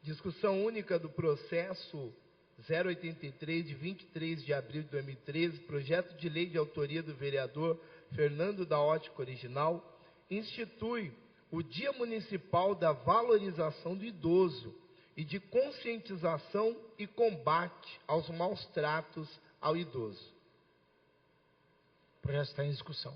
Discussão única do processo 083, de 23 de abril de 2013, projeto de lei de autoria do vereador Fernando da Ótica Original, institui o Dia Municipal da Valorização do Idoso e de conscientização e combate aos maus tratos ao idoso. O projeto está em discussão.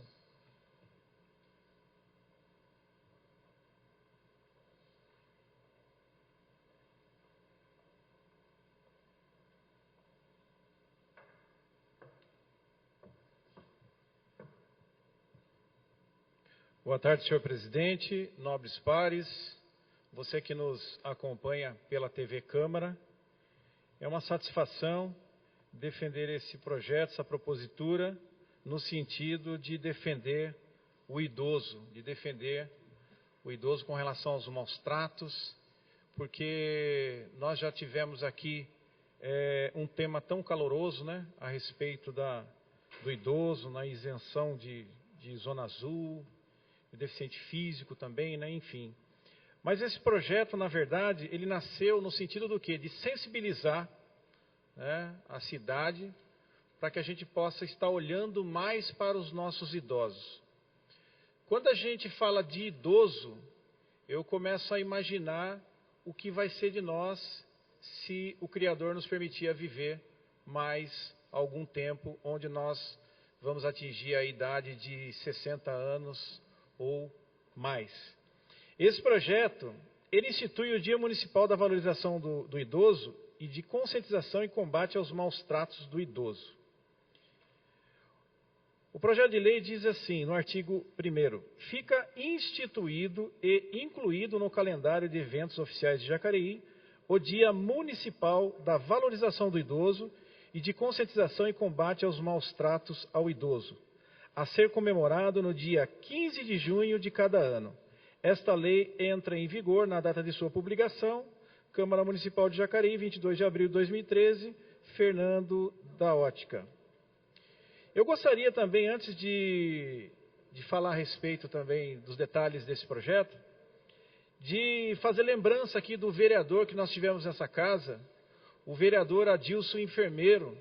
Boa tarde, senhor presidente, nobres pares, você que nos acompanha pela TV Câmara. É uma satisfação defender esse projeto, essa propositura, no sentido de defender o idoso, com relação aos maus tratos, porque nós já tivemos aqui um tema tão caloroso, né, a respeito do idoso, na isenção de zona azul, deficiente físico também, né, enfim. Mas esse projeto, na verdade, ele nasceu no sentido do quê? De sensibilizar, né, a cidade para que a gente possa estar olhando mais para os nossos idosos. Quando a gente fala de idoso, eu começo a imaginar o que vai ser de nós se o Criador nos permitir viver mais algum tempo, onde nós vamos atingir a idade de 60 anos ou mais. Esse projeto, ele institui o Dia Municipal da Valorização do Idoso e de conscientização e combate aos maus tratos do idoso. O projeto de lei diz assim, no artigo 1º, fica instituído e incluído no calendário de eventos oficiais de Jacareí o Dia Municipal da Valorização do Idoso e de conscientização e combate aos maus tratos ao idoso, a ser comemorado no dia 15 de junho de cada ano. Esta lei entra em vigor na data de sua publicação, Câmara Municipal de Jacareí, 22 de abril de 2013, Fernando da Ótica. Eu gostaria também, antes de falar a respeito também dos detalhes desse projeto, de fazer lembrança aqui do vereador que nós tivemos nessa casa, o vereador Adilson Enfermeiro,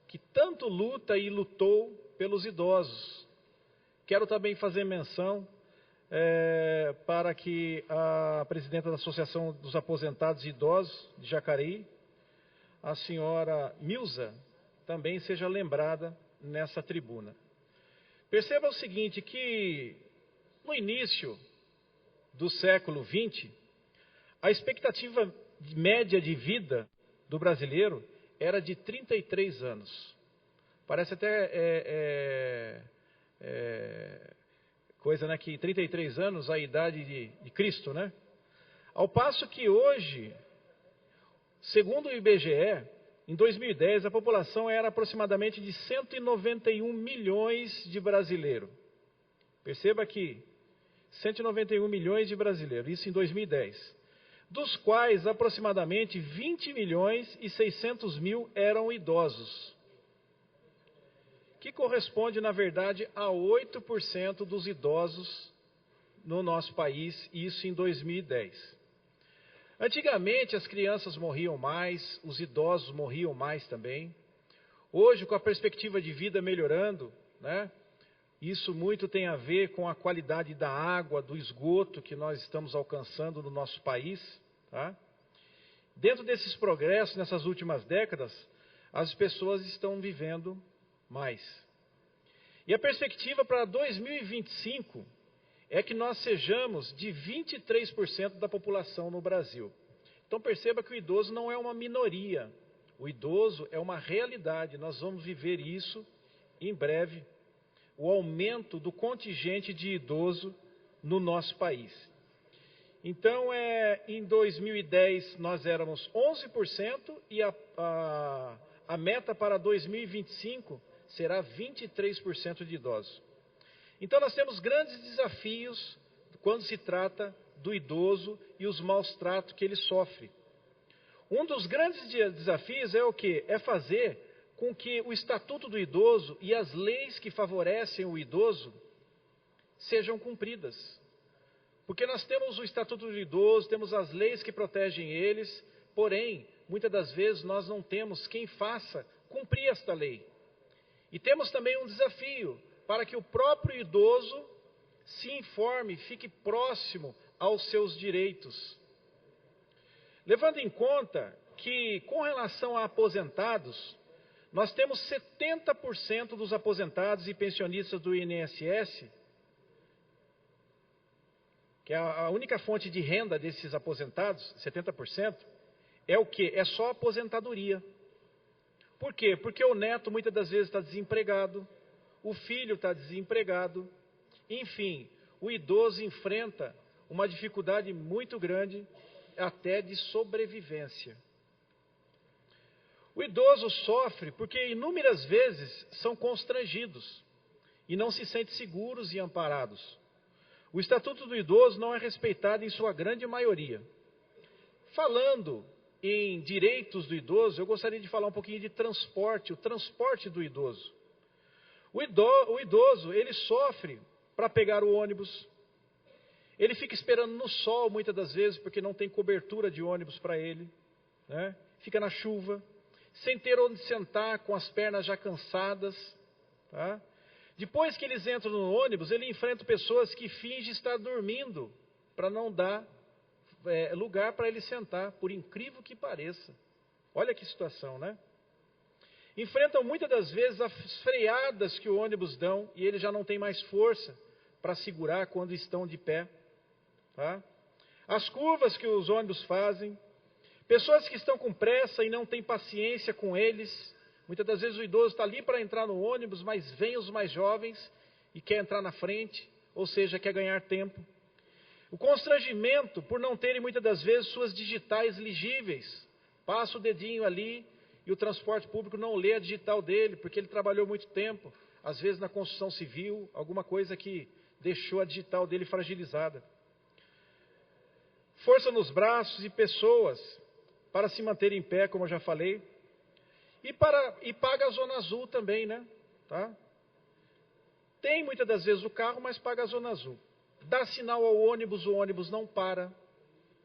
que tanto luta e lutou pelos idosos. Quero também fazer menção para que a presidenta da Associação dos Aposentados e Idosos de Jacareí, a senhora Milza, também seja lembrada nessa tribuna. Perceba o seguinte, que no início do século XX, a expectativa média de vida do brasileiro era de 33 anos. Parece até coisa, né, que 33 anos a idade de Cristo, né? Ao passo que hoje, segundo o IBGE, em 2010 a população era aproximadamente de 191 milhões de brasileiros. Perceba aqui, 191 milhões de brasileiros, isso em 2010. Dos quais aproximadamente 20 milhões e 600 mil eram idosos, que corresponde, na verdade, a 8% dos idosos no nosso país, isso em 2010. Antigamente as crianças morriam mais, os idosos morriam mais também. Hoje, com a perspectiva de vida melhorando, né, isso muito tem a ver com a qualidade da água, do esgoto que nós estamos alcançando no nosso país. Tá? Dentro desses progressos, nessas últimas décadas, as pessoas estão vivendo mais. E a perspectiva para 2025 é que nós sejamos de 23% da população no Brasil. Então perceba que o idoso não é uma minoria, o idoso é uma realidade, nós vamos viver isso em breve, o aumento do contingente de idoso no nosso país. Então, em 2010 nós éramos 11% e a meta para 2025 será 23% de idosos. Então nós temos grandes desafios quando se trata do idoso e os maus tratos que ele sofre. Um dos grandes desafios é o quê? É fazer com que o Estatuto do Idoso e as leis que favorecem o idoso sejam cumpridas. Porque nós temos o Estatuto do Idoso, temos as leis que protegem eles, porém, muitas das vezes nós não temos quem faça cumprir esta lei. E temos também um desafio para que o próprio idoso se informe, fique próximo aos seus direitos. Levando em conta que, com relação a aposentados, nós temos 70% dos aposentados e pensionistas do INSS, que é a única fonte de renda desses aposentados, 70%, é o quê? É só aposentadoria. Por quê? Porque o neto muitas das vezes está desempregado, o filho está desempregado, enfim, o idoso enfrenta uma dificuldade muito grande, até de sobrevivência. O idoso sofre porque inúmeras vezes são constrangidos e não se sentem seguros e amparados. O Estatuto do Idoso não é respeitado em sua grande maioria. Falando em direitos do idoso, eu gostaria de falar um pouquinho de transporte, o transporte do idoso. O idoso, ele sofre para pegar o ônibus, ele fica esperando no sol muitas das vezes, porque não tem cobertura de ônibus para ele, né? Fica na chuva, sem ter onde sentar, com as pernas já cansadas, tá? Depois que eles entram no ônibus, ele enfrenta pessoas que fingem estar dormindo, para não dar lugar para ele sentar, por incrível que pareça. Olha que situação, né? Enfrentam muitas das vezes as freadas que o ônibus dão, e ele já não tem mais força para segurar quando estão de pé. Tá? As curvas que os ônibus fazem, pessoas que estão com pressa e não têm paciência com eles. Muitas das vezes o idoso está ali para entrar no ônibus, mas vem os mais jovens e quer entrar na frente, ou seja, quer ganhar tempo. O constrangimento por não terem muitas das vezes suas digitais legíveis. Passa o dedinho ali e o transporte público não lê a digital dele, porque ele trabalhou muito tempo, às vezes na construção civil, alguma coisa que deixou a digital dele fragilizada. Força nos braços e pessoas para se manter em pé, como eu já falei. E paga a zona azul também, né? Tá? Tem muitas das vezes o carro, mas paga a zona azul. Dá sinal ao ônibus, o ônibus não para.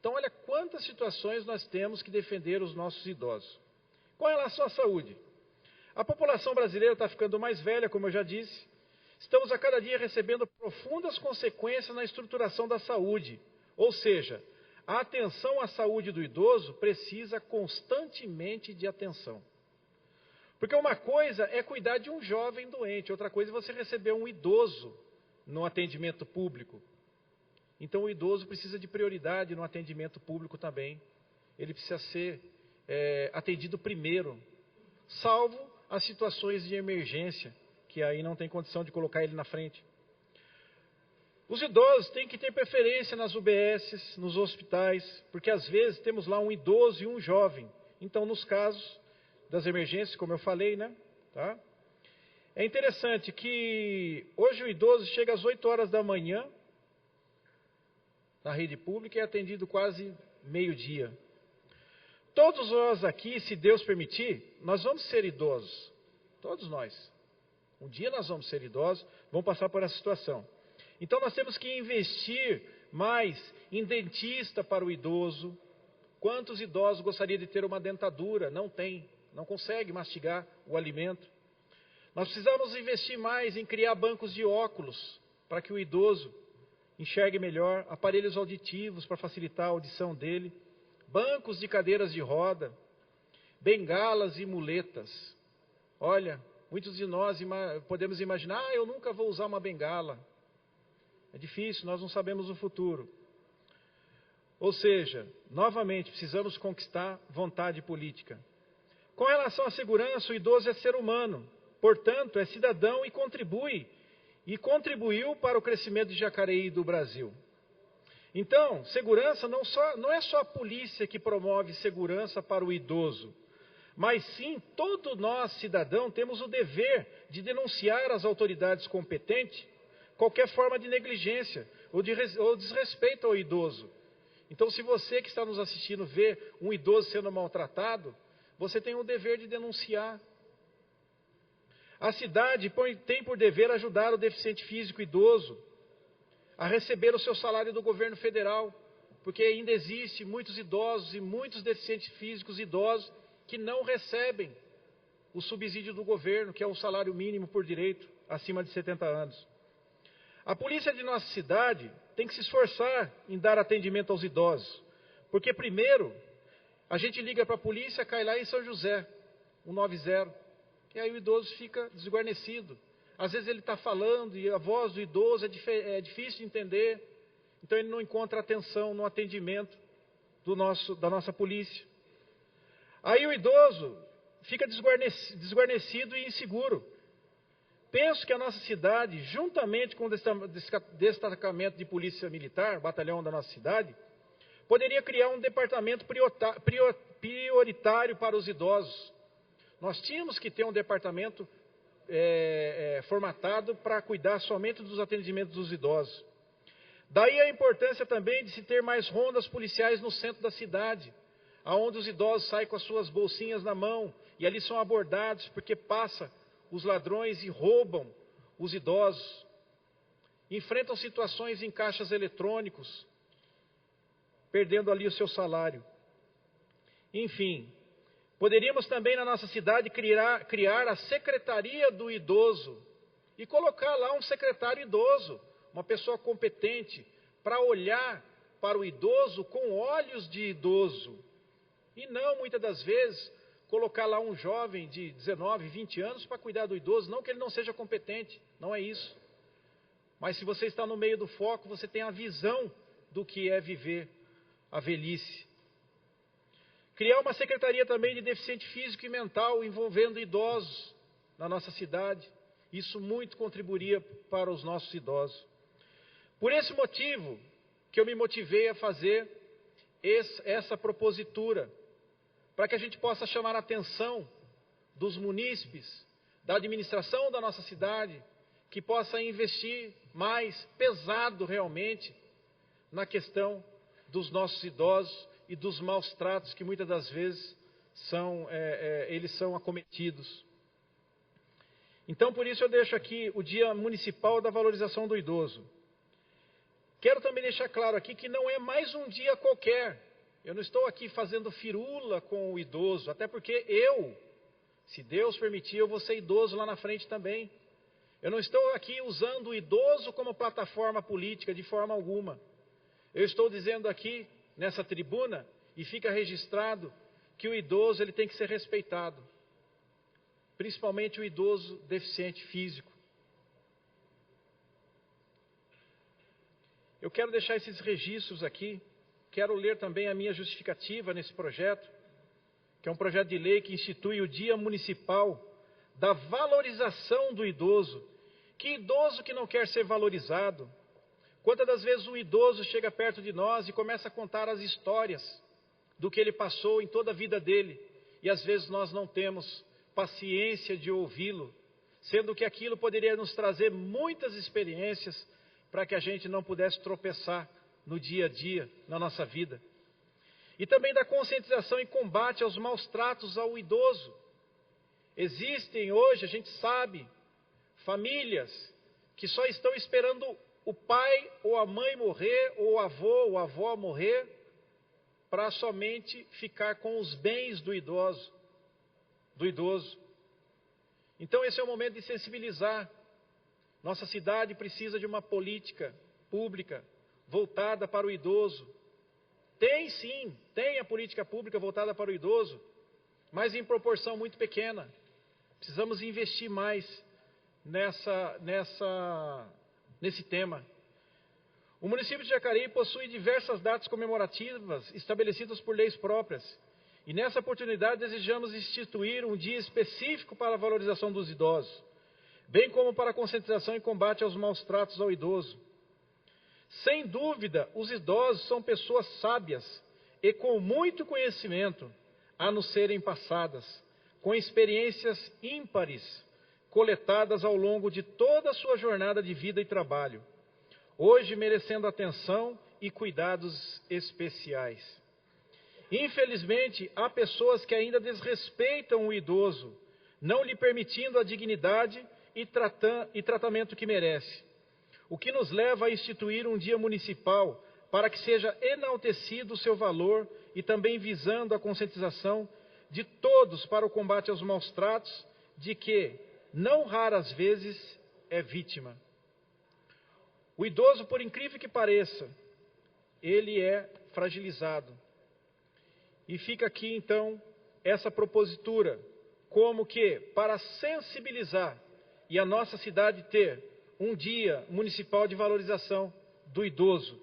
Então, olha quantas situações nós temos que defender os nossos idosos. Com relação à saúde, a população brasileira está ficando mais velha, como eu já disse. Estamos a cada dia recebendo profundas consequências na estruturação da saúde. Ou seja, a atenção à saúde do idoso precisa constantemente de atenção. Porque uma coisa é cuidar de um jovem doente, outra coisa é você receber um idoso no atendimento público. Então o idoso precisa de prioridade no atendimento público também. Ele precisa ser atendido primeiro, salvo as situações de emergência, que aí não tem condição de colocar ele na frente. Os idosos têm que ter preferência nas UBSs, nos hospitais, porque às vezes temos lá um idoso e um jovem. Então, nos casos das emergências, como eu falei, né? Tá? É interessante que hoje o idoso chega às 8 horas da manhã na rede pública e é atendido quase meio-dia. Todos nós aqui, se Deus permitir, nós vamos ser idosos. Todos nós. Um dia nós vamos ser idosos, vamos passar por essa situação. Então nós temos que investir mais em dentista para o idoso. Quantos idosos gostariam de ter uma dentadura? Não tem. Não consegue mastigar o alimento. Nós precisamos investir mais em criar bancos de óculos para que o idoso enxergue melhor, aparelhos auditivos para facilitar a audição dele, bancos de cadeiras de roda, bengalas e muletas. Olha, muitos de nós podemos imaginar, eu nunca vou usar uma bengala. É difícil, nós não sabemos o futuro. Ou seja, novamente, precisamos conquistar vontade política. Com relação à segurança, o idoso é ser humano, portanto, é cidadão e contribuiu para o crescimento de Jacareí e do Brasil. Então, segurança não é só a polícia que promove segurança para o idoso, mas sim, todo nós, cidadão, temos o dever de denunciar às autoridades competentes qualquer forma de negligência ou desrespeito ao idoso. Então, se você que está nos assistindo vê um idoso sendo maltratado, você tem o dever de denunciar. A cidade tem por dever ajudar o deficiente físico idoso a receber o seu salário do governo federal, porque ainda existe muitos idosos e muitos deficientes físicos idosos que não recebem o subsídio do governo, que é o salário mínimo por direito, acima de 70 anos. A polícia de nossa cidade tem que se esforçar em dar atendimento aos idosos, porque primeiro a gente liga para a polícia, cai lá em São José, 190, e aí o idoso fica desguarnecido. Às vezes ele está falando e a voz do idoso é difícil de entender, então ele não encontra atenção no atendimento da nossa polícia. Aí o idoso fica desguarnecido e inseguro. Penso que a nossa cidade, juntamente com o destacamento de polícia militar, batalhão da nossa cidade, poderia criar um departamento prioritário para os idosos. Nós tínhamos que ter um departamento formatado para cuidar somente dos atendimentos dos idosos. Daí a importância também de se ter mais rondas policiais no centro da cidade, aonde os idosos saem com as suas bolsinhas na mão e ali são abordados porque passa os ladrões e roubam os idosos. Enfrentam situações em caixas eletrônicos, perdendo ali o seu salário. Enfim, poderíamos também na nossa cidade criar a Secretaria do Idoso e colocar lá um secretário idoso, uma pessoa competente, para olhar para o idoso com olhos de idoso. E não, muitas das vezes, colocar lá um jovem de 19, 20 anos para cuidar do idoso, não que ele não seja competente, não é isso. Mas se você está no meio do foco, você tem a visão do que é viver a velhice. Criar uma secretaria também de deficiente físico e mental, envolvendo idosos na nossa cidade. Isso muito contribuiria para os nossos idosos. Por esse motivo que eu me motivei a fazer essa propositura, para que a gente possa chamar a atenção dos munícipes, da administração da nossa cidade, que possa investir mais pesado realmente na questão dos nossos idosos e dos maus tratos que muitas das vezes eles são acometidos. Então, por isso eu deixo aqui o Dia Municipal da Valorização do Idoso. Quero também deixar claro aqui que não é mais um dia qualquer. Eu não estou aqui fazendo firula com o idoso, até porque se Deus permitir, eu vou ser idoso lá na frente também. Eu não estou aqui usando o idoso como plataforma política de forma alguma. Eu estou dizendo aqui, nessa tribuna, e fica registrado, que o idoso ele tem que ser respeitado. Principalmente o idoso deficiente físico. Eu quero deixar esses registros aqui. Quero ler também a minha justificativa nesse projeto, que é um projeto de lei que institui o Dia Municipal da Valorização do Idoso. Que idoso que não quer ser valorizado? Quantas das vezes um idoso chega perto de nós e começa a contar as histórias do que ele passou em toda a vida dele, e às vezes nós não temos paciência de ouvi-lo, sendo que aquilo poderia nos trazer muitas experiências para que a gente não pudesse tropeçar no dia a dia, na nossa vida. E também da conscientização e combate aos maus tratos ao idoso. Existem hoje, a gente sabe, famílias que só estão esperando o pai ou a mãe morrer, ou o avô ou a avó morrer, para somente ficar com os bens do idoso. Então esse é o momento de sensibilizar. Nossa cidade precisa de uma política pública voltada para o idoso. Tem a política pública voltada para o idoso, mas em proporção muito pequena. Precisamos investir mais nesse tema. O município de Jacareí possui diversas datas comemorativas estabelecidas por leis próprias. E nessa oportunidade desejamos instituir um dia específico para a valorização dos idosos, bem como para a conscientização e combate aos maus tratos ao idoso. Sem dúvida, os idosos são pessoas sábias e com muito conhecimento a nos serem passadas, com experiências ímpares coletadas ao longo de toda a sua jornada de vida e trabalho, hoje merecendo atenção e cuidados especiais. Infelizmente, há pessoas que ainda desrespeitam o idoso, não lhe permitindo a dignidade e tratamento que merece. o que nos leva a instituir um dia municipal para que seja enaltecido o seu valor e também visando a conscientização de todos para o combate aos maus tratos, de que, não raras vezes, é vítima. O idoso, por incrível que pareça, ele é fragilizado. E fica aqui, então, essa propositura, como que, para sensibilizar e a nossa cidade ter um dia municipal de valorização do idoso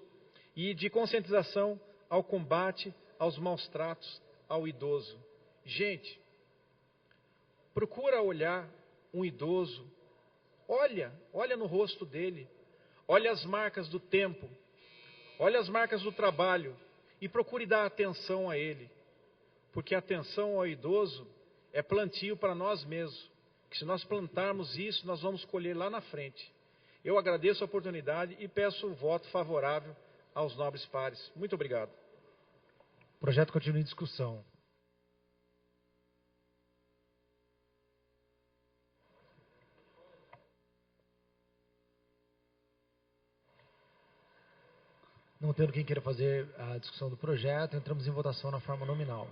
e de conscientização ao combate aos maus tratos ao idoso. Gente, procura olhar um idoso, olha no rosto dele, olha as marcas do tempo, olha as marcas do trabalho e procure dar atenção a ele, porque a atenção ao idoso é plantio para nós mesmos, que se nós plantarmos isso, nós vamos colher lá na frente. Eu agradeço a oportunidade e peço o voto favorável aos nobres pares. Muito obrigado. O projeto continua em discussão. Não tendo quem queira fazer a discussão do projeto, entramos em votação na forma nominal.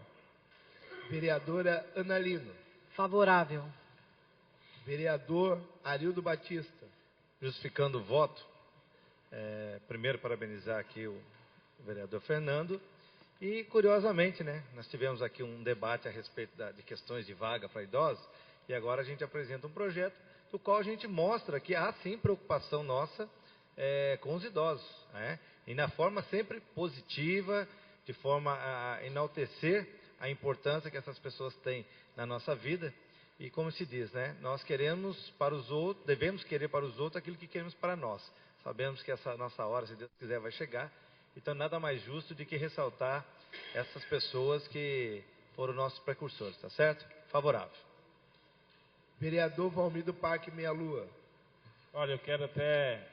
Vereadora Ana Lino. Favorável. Vereador Arildo Batista. Justificando o voto, primeiro parabenizar aqui o vereador Fernando e, curiosamente, né, nós tivemos aqui um debate a respeito de questões de vaga para idosos e agora a gente apresenta um projeto do qual a gente mostra que há sim preocupação nossa com os idosos, né, e na forma sempre positiva, de forma a enaltecer a importância que essas pessoas têm na nossa vida. E como se diz, né? Nós queremos para os outros, devemos querer para os outros aquilo que queremos para nós. Sabemos que essa nossa hora, se Deus quiser, vai chegar. Então, nada mais justo do que ressaltar essas pessoas que foram nossos precursores, tá certo? Favorável. Vereador Valmir do Parque Meia Lua. Olha, eu quero até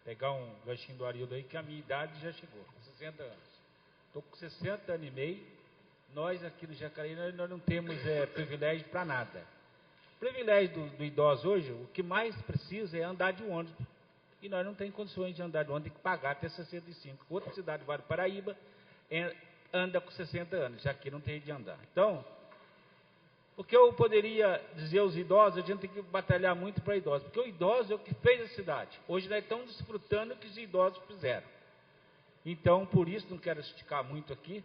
pegar um ganchinho do Arildo aí, que a minha idade já chegou, 60 anos. Estou com 60 anos e meio. Nós aqui no Jacareí, nós não temos privilégio para nada. O privilégio do idoso hoje, o que mais precisa é andar de ônibus. E nós não temos condições de andar de ônibus, tem que pagar até 65. Outra cidade, Vale do Paraíba, anda com 60 anos, já aqui não tem de andar. Então, o que eu poderia dizer aos idosos, a gente tem que batalhar muito para idosos, porque o idoso é o que fez a cidade. Hoje nós estamos desfrutando o que os idosos fizeram. Então, por isso, não quero esticar muito aqui,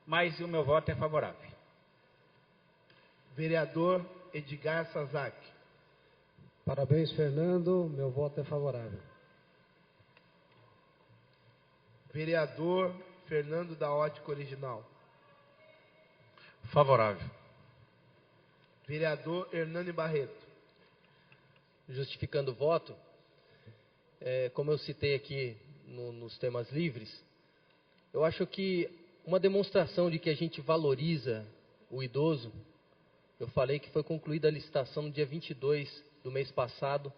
mas o meu voto é favorável. Vereador Edgar Sazak. Parabéns, Fernando. Meu voto é favorável. Vereador Fernando da Ótica Original. Favorável. Vereador Hernani Barreto. Justificando o voto, como eu citei aqui nos temas livres, eu acho que uma demonstração de que a gente valoriza o idoso, eu falei que foi concluída a licitação no dia 22 do mês passado,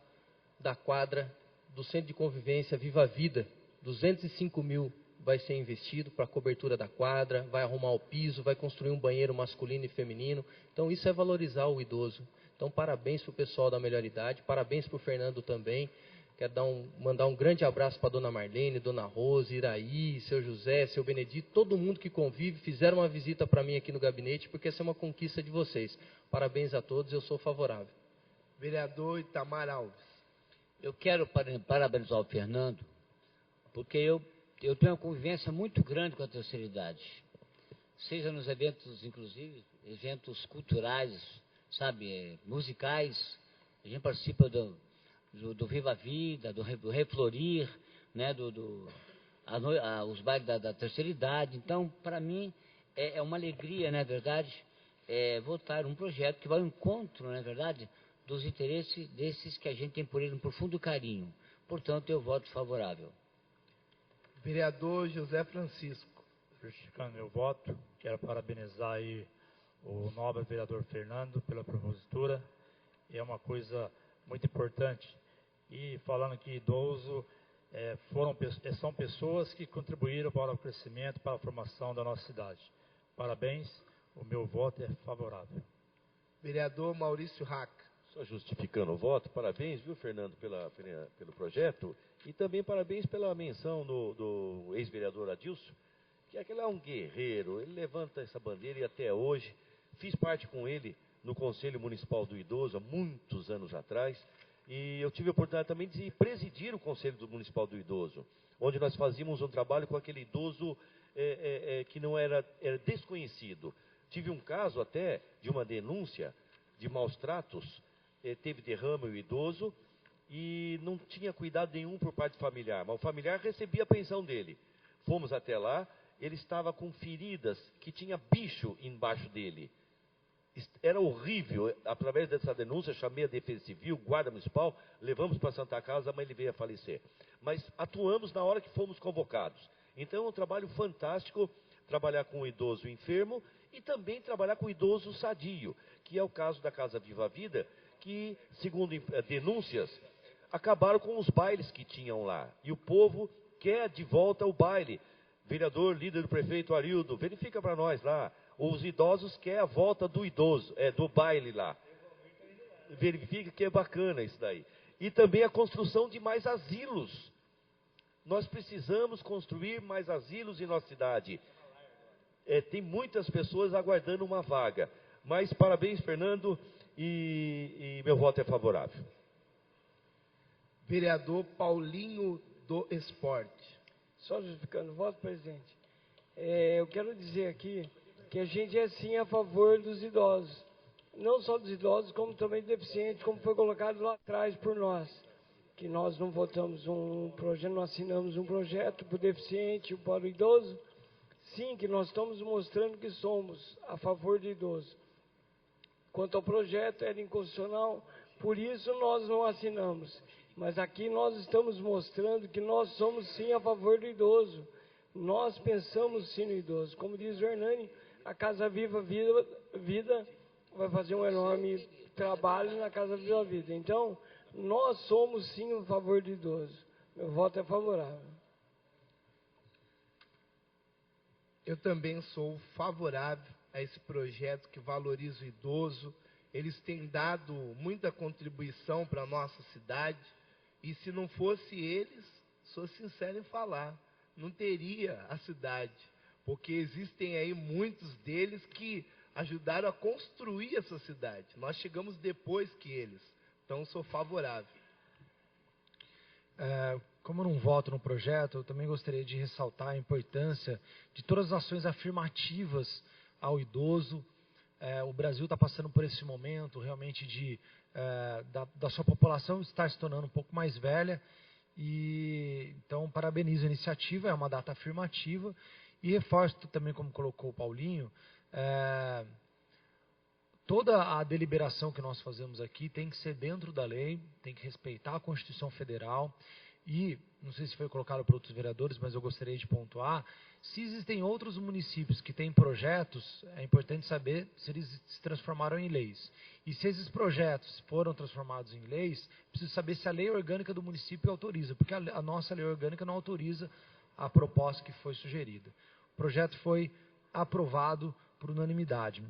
da quadra do Centro de Convivência Viva a Vida. 205 mil vai ser investido para a cobertura da quadra, vai arrumar o piso, vai construir um banheiro masculino e feminino. Então isso é valorizar o idoso. Então parabéns para o pessoal da Melhor Idade, parabéns para o Fernando também. Quero mandar um grande abraço para a dona Marlene, dona Rose, Iraí, seu José, seu Benedito, todo mundo que convive, fizeram uma visita para mim aqui no gabinete, porque essa é uma conquista de vocês. Parabéns a todos, eu sou favorável. Vereador Itamar Alves. Eu quero parabenizar o Fernando, porque eu tenho uma convivência muito grande com a terceira idade. Seja nos eventos, inclusive, eventos culturais, sabe, musicais, a gente participa do Viva a Vida, do Reflorir, né, os bailes da terceira idade. Então, para mim, é uma alegria, não é verdade, votar um projeto que vai ao encontro, não é verdade, dos interesses desses que a gente tem por ele um profundo carinho. Portanto, eu voto favorável. Vereador José Francisco. Justificando meu voto, quero parabenizar aí o nobre vereador Fernando pela propositura. É uma coisa muito importante. E falando que idoso são pessoas que contribuíram para o crescimento, para a formação da nossa cidade. Parabéns, o meu voto é favorável. Vereador Maurício Hack. Só justificando o voto, parabéns, viu, Fernando, pelo projeto, e também parabéns pela menção do ex-vereador Adilson, que aquele é um guerreiro, ele levanta essa bandeira e até hoje, fiz parte com ele no Conselho Municipal do Idoso, há muitos anos atrás, e eu tive a oportunidade também de presidir o Conselho Municipal do Idoso, onde nós fazíamos um trabalho com aquele idoso que não era desconhecido. Tive um caso até de uma denúncia de maus tratos, teve derrame o idoso e não tinha cuidado nenhum por parte familiar, mas o familiar recebia a pensão dele. Fomos até lá, ele estava com feridas que tinha bicho embaixo dele. Era horrível. Através dessa denúncia, chamei a Defesa Civil, Guarda Municipal, levamos para a Santa Casa, mas ele veio a falecer. Mas atuamos na hora que fomos convocados. Então é um trabalho fantástico trabalhar com o idoso enfermo e também trabalhar com o idoso sadio, que é o caso da Casa Viva a Vida, que, segundo denúncias, acabaram com os bailes que tinham lá. E o povo quer de volta o baile. Vereador, líder do prefeito Arildo, verifica para nós lá. Os idosos querem a volta do idoso, do baile lá. Verifica que é bacana isso daí. E também a construção de mais asilos. Nós precisamos construir mais asilos em nossa cidade. Tem muitas pessoas aguardando uma vaga. Mas parabéns, Fernando, e meu voto é favorável. Vereador Paulinho do Esporte. Só justificando o voto, presidente. Eu quero dizer aqui que a gente é sim a favor dos idosos. Não só dos idosos, como também dos deficientes, como foi colocado lá atrás por nós. Que nós não votamos um projeto, não assinamos um projeto para o deficiente e para o idoso. Sim, que nós estamos mostrando que somos a favor do idoso. Quanto ao projeto, era inconstitucional, por isso nós não assinamos. Mas aqui nós estamos mostrando que nós somos sim a favor do idoso. Nós pensamos sim no idoso. Como diz o Hernani, a Casa Viva Vida vai fazer um enorme trabalho na Casa Viva Vida. Então, nós somos sim a favor do idoso. Meu voto é favorável. Eu também sou favorável a esse projeto que valoriza o idoso. Eles têm dado muita contribuição para a nossa cidade. E se não fosse eles, sou sincero em falar, não teria a cidade. Porque existem aí muitos deles que ajudaram a construir essa cidade. Nós chegamos depois que eles. Então, sou favorável. Como eu não voto no projeto, eu também gostaria de ressaltar a importância de todas as ações afirmativas ao idoso. O Brasil está passando por esse momento realmente da sua população estar se tornando um pouco mais velha. Então, parabenizo a iniciativa, é uma data afirmativa. E reforço também, como colocou o Paulinho, toda a deliberação que nós fazemos aqui tem que ser dentro da lei, tem que respeitar a Constituição Federal. E, não sei se foi colocado por outros vereadores, mas eu gostaria de pontuar, se existem outros municípios que têm projetos, é importante saber se eles se transformaram em leis. E se esses projetos foram transformados em leis, preciso saber se a lei orgânica do município autoriza, porque a nossa lei orgânica não autoriza a proposta que foi sugerida. O projeto foi aprovado por unanimidade.